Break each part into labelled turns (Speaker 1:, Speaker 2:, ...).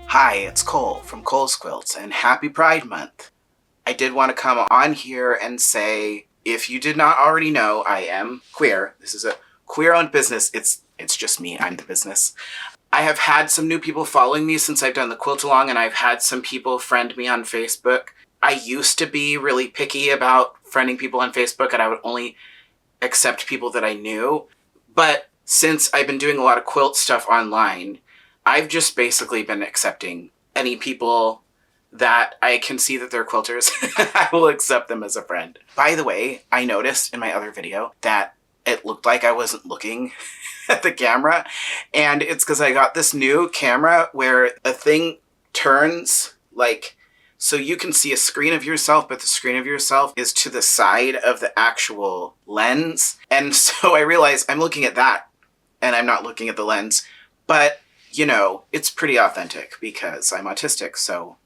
Speaker 1: Hi, it's Cole from Cole's Quilts, and happy Pride Month. I did want to come on here and say, if you did not already know, I am queer. This is a queer-owned business. It's just me. I'm the business. I have had some new people following me since I've done the quilt along, and I've had some people friend me on Facebook. I used to be really picky about friending people on Facebook, and I would only accept people that I knew. But since I've been doing a lot of quilt stuff online, I've just basically been accepting any people that I can see that they're quilters. I will accept them as a friend. By the way, I noticed in my other video that it looked like I wasn't looking at the camera, and it's because I got this new camera where a thing turns like so you can see a screen of yourself, but the screen of yourself is to the side of the actual lens. And so I realized I'm looking at that and I'm not looking at the lens. But, you know, it's pretty authentic because I'm autistic, so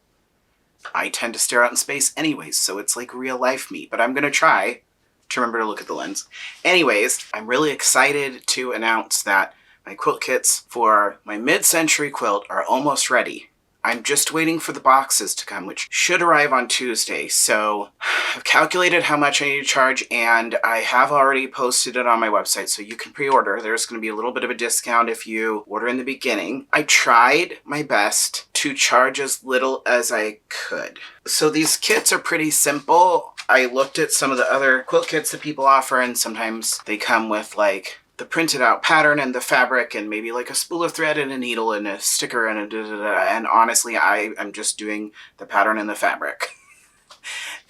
Speaker 1: I tend to stare out in space anyways, so it's like real life me. But I'm going to try to remember to look at the lens. Anyways, I'm really excited to announce that my quilt kits for my mid-century quilt are almost ready. I'm just waiting for the boxes to come, which should arrive on Tuesday. So I've calculated how much I need to charge, and I have already posted it on my website, so you can pre-order. There's going to be a little bit of a discount if you order in the beginning. I tried my best to charge as little as I could. So these kits are pretty simple. I looked at some of the other quilt kits that people offer, and sometimes they come with like the printed out pattern and the fabric and maybe like a spool of thread and a needle and a sticker and a da-da-da. And honestly, I am just doing the pattern and the fabric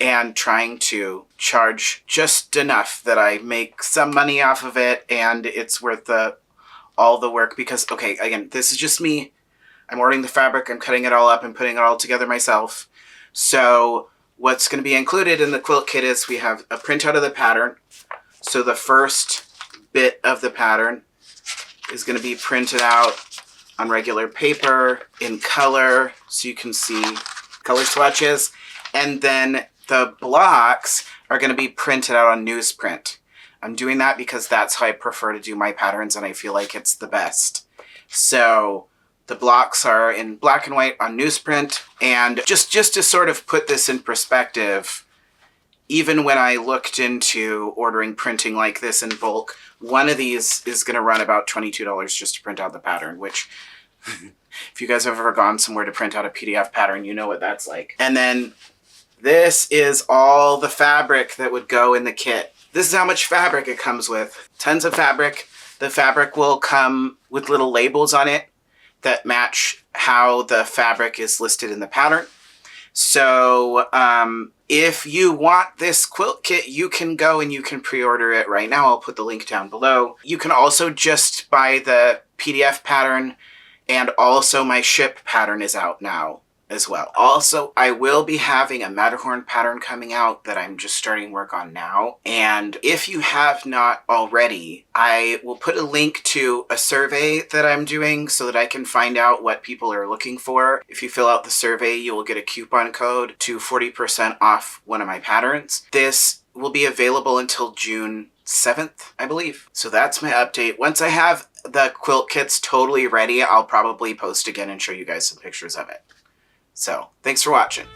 Speaker 1: and trying to charge just enough that I make some money off of it and it's worth all the work because, okay, again, this is just me. I'm ordering the fabric, I'm cutting it all up and putting it all together myself. So what's going to be included in the quilt kit is we have a printout of the pattern. So the first bit of the pattern is going to be printed out on regular paper in color so you can see color swatches, and then the blocks are going to be printed out on newsprint. I'm doing that because that's how I prefer to do my patterns and I feel like it's the best. So the blocks are in black and white on newsprint, and just to sort of put this in perspective, even when I looked into ordering printing like this in bulk, one of these is going to run about $22 just to print out the pattern, which if you guys have ever gone somewhere to print out a PDF pattern, you know what that's like. And then this is all the fabric that would go in the kit. This is how much fabric it comes with. Tons of fabric. The fabric will come with little labels on it that match how the fabric is listed in the pattern. So if you want this quilt kit, you can go and you can pre-order it right now. I'll put the link down below. You can also just buy the PDF pattern, and also my ship pattern is out now as well. Also, I will be having a Matterhorn pattern coming out that I'm just starting work on now. And if you have not already, I will put a link to a survey that I'm doing so that I can find out what people are looking for. If you fill out the survey, you will get a coupon code to 40% off one of my patterns. This will be available until June 7th, I believe. So that's my update. Once I have the quilt kits totally ready, I'll probably post again and show you guys some pictures of it. So, thanks for watching.